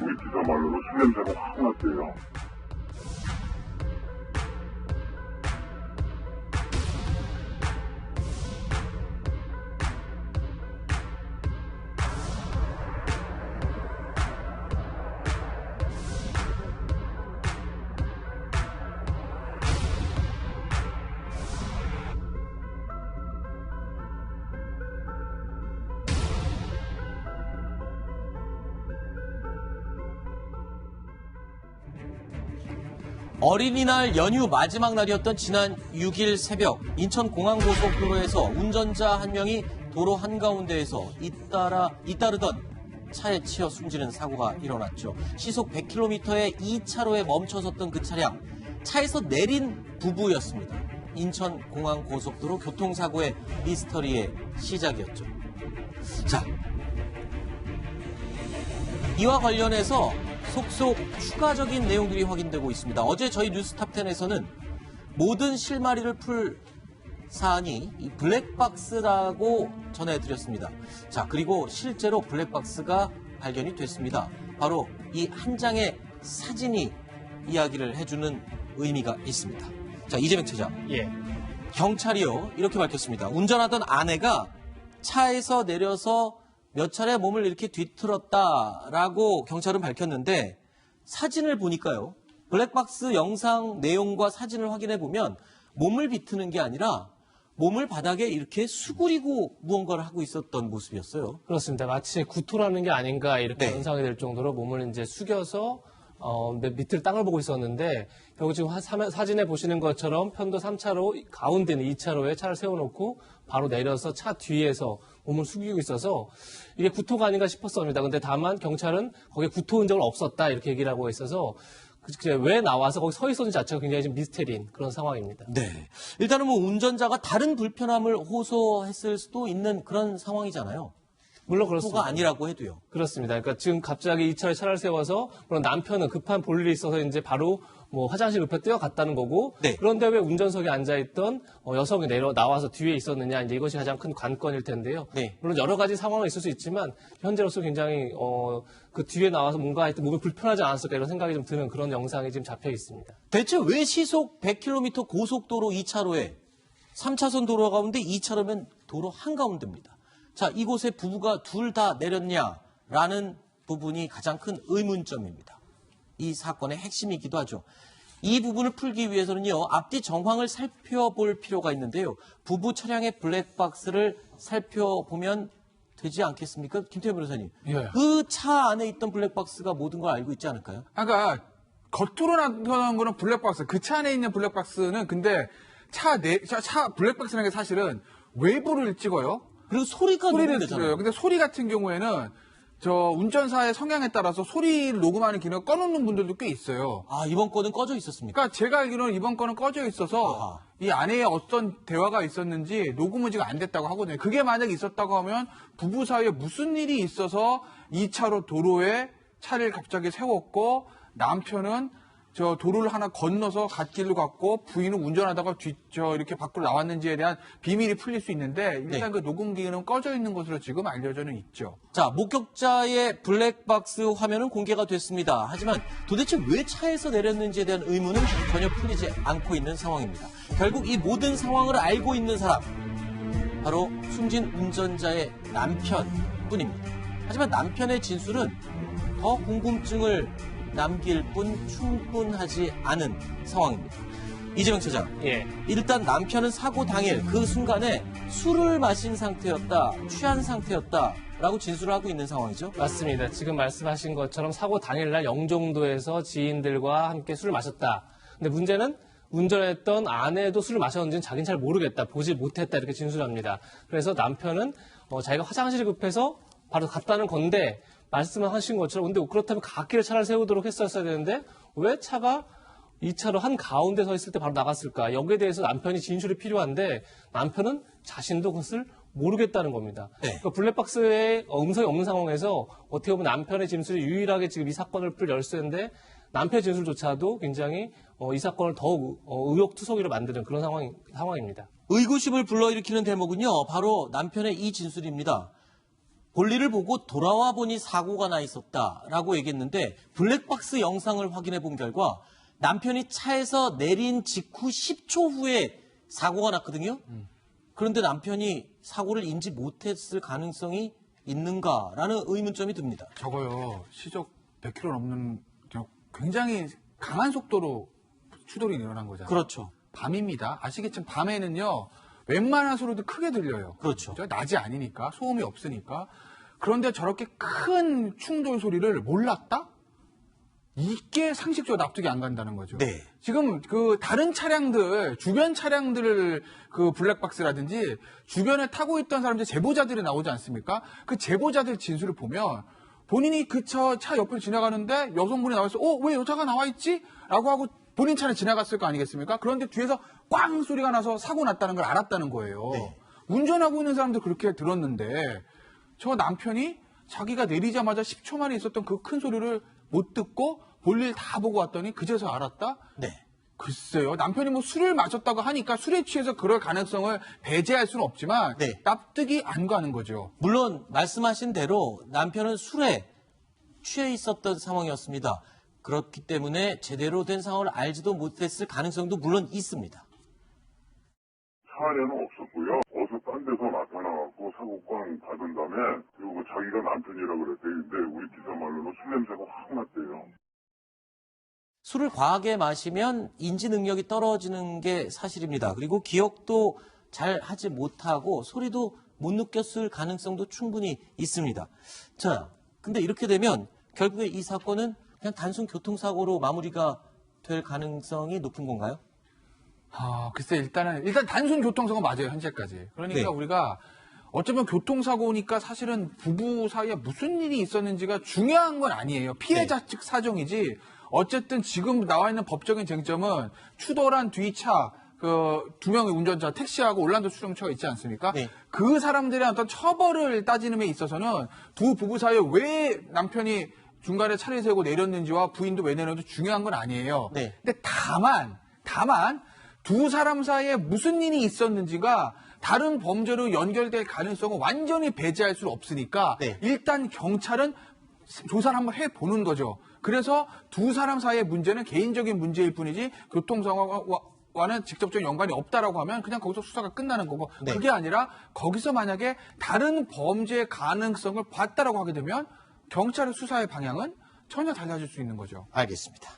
믿기자말로 술 냄새가 확 났대요. 어린이날 연휴 마지막 날이었던 지난 6일 새벽 인천공항고속도로에서 운전자 한 명이 도로 한가운데에서 잇따르던 차에 치여 숨지는 사고가 일어났죠. 시속 100km의 2차로에 멈춰섰던 그 차량, 차에서 내린 부부였습니다. 인천공항고속도로 교통사고의 미스터리의 시작이었죠. 자, 이와 관련해서 속속 추가적인 내용들이 확인되고 있습니다. 어제 저희 뉴스탑10에서는 모든 실마리를 풀 사안이 이 블랙박스라고 전해드렸습니다. 자, 그리고 실제로 블랙박스가 발견이 됐습니다. 바로 이 한 장의 사진이 이야기를 해주는 의미가 있습니다. 자, 이재명 차장. 예. 경찰이요, 이렇게 밝혔습니다. 운전하던 아내가 차에서 내려서 몇 차례 몸을 이렇게 뒤틀었다라고 경찰은 밝혔는데, 사진을 보니까요, 블랙박스 영상 내용과 사진을 확인해 보면 몸을 비트는 게 아니라 몸을 바닥에 이렇게 수그리고 무언가를 하고 있었던 모습이었어요. 그렇습니다. 마치 구토라는 게 아닌가 이렇게 네. 연상이 될 정도로 몸을 이제 숙여서 밑을 땅을 보고 있었는데, 결국 지금 사진에 보시는 것처럼 편도 3차로 가운데는 2차로에 차를 세워놓고 바로 내려서 차 뒤에서 몸을 숙이고 있어서 이게 구토가 아닌가 싶었습니다. 근데 다만 경찰은 거기에 구토 흔적은 없었다 이렇게 얘기를 하고 있어서 왜 나와서 거기 서 있었는지 자체가 굉장히 좀 미스테리인 그런 상황입니다. 네. 일단은 뭐 운전자가 다른 불편함을 호소했을 수도 있는 그런 상황이잖아요. 물론 그렇습니다. 구토가 아니라고 해도요. 그렇습니다. 그러니까 지금 갑자기 이 차에 차를 세워서 물론 남편은 급한 볼일이 있어서 이제 바로 뭐 화장실 급해 뛰어갔다는 거고, 네. 그런데 왜 운전석에 앉아있던 여성이 나와서 뒤에 있었느냐, 이제 이것이 가장 큰 관건일 텐데요. 네. 물론 여러 가지 상황은 있을 수 있지만 현재로서 굉장히 그 뒤에 나와서 뭔가 하여튼 몸이 불편하지 않았을까 이런 생각이 좀 드는 그런 영상이 지금 잡혀 있습니다. 대체 왜 시속 100km 고속도로 2차로에 3차선 도로 가운데 2차로면 도로 한가운데입니다. 자, 이곳에 부부가 둘 다 내렸냐라는 부분이 가장 큰 의문점입니다. 이 사건의 핵심이기도 하죠. 이 부분을 풀기 위해서는요, 앞뒤 정황을 살펴볼 필요가 있는데요. 부부 차량의 블랙박스를 살펴보면 되지 않겠습니까? 김태현 변호사님. 예. 그 차 안에 있던 블랙박스가 모든 걸 알고 있지 않을까요? 그러니까 겉으로 나타나는 거는 블랙박스, 그 차 안에 있는 블랙박스는 근데 차 블랙박스라는 게 사실은 외부를 찍어요. 그리고 소리가 소리를 녹음되잖아요. 들어요. 근데 소리 같은 경우에는 저 운전사의 성향에 따라서 소리를 녹음하는 기능을 꺼놓는 분들도 꽤 있어요. 아, 이번 건은 꺼져 있었습니까? 그러니까 제가 알기로는 이번 건은 꺼져 있어서 아하. 이 안에 어떤 대화가 있었는지 녹음은 지금 안 됐다고 하거든요. 그게 만약에 있었다고 하면 부부 사이에 무슨 일이 있어서 2차로 도로에 차를 갑자기 세웠고 남편은 저 도로를 하나 건너서 갓길로 갔고 부인은 운전하다가 이렇게 밖으로 나왔는지에 대한 비밀이 풀릴 수 있는데 일단 네. 그 녹음 기능은 꺼져 있는 것으로 지금 알려져는 있죠. 자, 목격자의 블랙박스 화면은 공개가 됐습니다. 하지만 도대체 왜 차에서 내렸는지에 대한 의문은 전혀 풀리지 않고 있는 상황입니다. 결국 이 모든 상황을 알고 있는 사람, 바로 숨진 운전자의 남편뿐입니다. 하지만 남편의 진술은 더 궁금증을 남길 뿐 충분하지 않은 상황입니다. 이재명 차장. 예. 일단 남편은 사고 당일 그 순간에 술을 마신 상태였다, 취한 상태였다라고 진술을 하고 있는 상황이죠. 맞습니다. 지금 말씀하신 것처럼 사고 당일날 영종도에서 지인들과 함께 술을 마셨다. 근데 문제는 운전했던 아내도 술을 마셨는지는 자기는 잘 모르겠다, 보지 못했다 이렇게 진술합니다. 그래서 남편은 자기가 화장실이 급해서 바로 갔다는 건데, 말씀하신 것처럼 근데 그렇다면 갓길에 차를 세우도록 했었어야 되는데 왜 차가 2차로 한 가운데 서 있을 때 바로 나갔을까? 여기에 대해서 남편이 진술이 필요한데 남편은 자신도 그것을 모르겠다는 겁니다. 네. 그러니까 블랙박스에 음성이 없는 상황에서 어떻게 보면 남편의 진술이 유일하게 지금 이 사건을 풀 열쇠인데 남편의 진술조차도 굉장히 이 사건을 더욱 의혹투성이로 만드는 그런 상황입니다. 의구심을 불러일으키는 대목은요, 바로 남편의 이 진술입니다. 볼일을 보고 돌아와 보니 사고가 나 있었다라고 얘기했는데 블랙박스 영상을 확인해 본 결과 남편이 차에서 내린 직후 10초 후에 사고가 났거든요. 그런데 남편이 사고를 인지 못했을 가능성이 있는가라는 의문점이 듭니다. 저거요, 시속 100km 넘는 굉장히 강한 속도로 추돌이 일어난 거잖아요. 그렇죠. 밤입니다. 아시겠지만 밤에는요, 웬만한 소리도 크게 들려요. 그렇죠. 낮이 아니니까, 소음이 없으니까. 그런데 저렇게 큰 충돌 소리를 몰랐다? 이게 상식적으로 납득이 안 간다는 거죠. 네. 지금 그 다른 차량들, 주변 차량들을 그 블랙박스라든지 주변에 타고 있던 사람들 제보자들이 나오지 않습니까? 그 제보자들 진술을 보면 본인이 그 차 옆을 지나가는데 여성분이 나와서 왜 여자가 나와 있지? 라고 하고 본인 차를 지나갔을 거 아니겠습니까? 그런데 뒤에서 꽝 소리가 나서 사고 났다는 걸 알았다는 거예요. 네. 운전하고 있는 사람도 그렇게 들었는데 저 남편이 자기가 내리자마자 10초 만에 있었던 그 큰 소리를 못 듣고 볼일 다 보고 왔더니 그제서 알았다? 네. 글쎄요. 남편이 뭐 술을 마셨다고 하니까 술에 취해서 그럴 가능성을 배제할 수는 없지만 네. 납득이 안 가는 거죠. 물론 말씀하신 대로 남편은 술에 취해 있었던 상황이었습니다. 그렇기 때문에 제대로 된 상황을 알지도 못했을 가능성도 물론 있습니다. 차 안에는 없었고요. 어서 딴 데서 나타나갖고 사고광 받은 다음에 그리고 자기가 남편이라 그랬대요. 근데 우리 기사 말로는 술 냄새가 확 났대요. 술을 과하게 마시면 인지 능력이 떨어지는 게 사실입니다. 그리고 기억도 잘 하지 못하고 소리도 못 느꼈을 가능성도 충분히 있습니다. 자, 근데 이렇게 되면 결국에 이 사건은 그냥 단순 교통사고로 마무리가 될 가능성이 높은 건가요? 글쎄 일단 단순 교통사고 맞아요, 현재까지. 그러니까 네. 우리가 어쩌면 교통사고니까 사실은 부부 사이에 무슨 일이 있었는지가 중요한 건 아니에요. 피해자 측 사정이지. 어쨌든 지금 나와 있는 법적인 쟁점은 추돌한 뒤차 그 두 명의 운전자 택시하고 올란도 수령차가 있지 않습니까? 네. 그 사람들의 어떤 처벌을 따지는 데 있어서는 두 부부 사이에 왜 남편이 중간에 차를 세우고 내렸는지와 부인도 왜 내렸는지 중요한 건 아니에요. 네. 근데 다만 두 사람 사이에 무슨 일이 있었는지가 다른 범죄로 연결될 가능성은 완전히 배제할 수 없으니까 네. 일단 경찰은 조사를 한번 해보는 거죠. 그래서 두 사람 사이의 문제는 개인적인 문제일 뿐이지 교통상황과는 직접적인 연관이 없다라고 하면 그냥 거기서 수사가 끝나는 거고 네. 그게 아니라 거기서 만약에 다른 범죄 가능성을 봤다라고 하게 되면 경찰의 수사의 방향은 전혀 달라질 수 있는 거죠. 알겠습니다.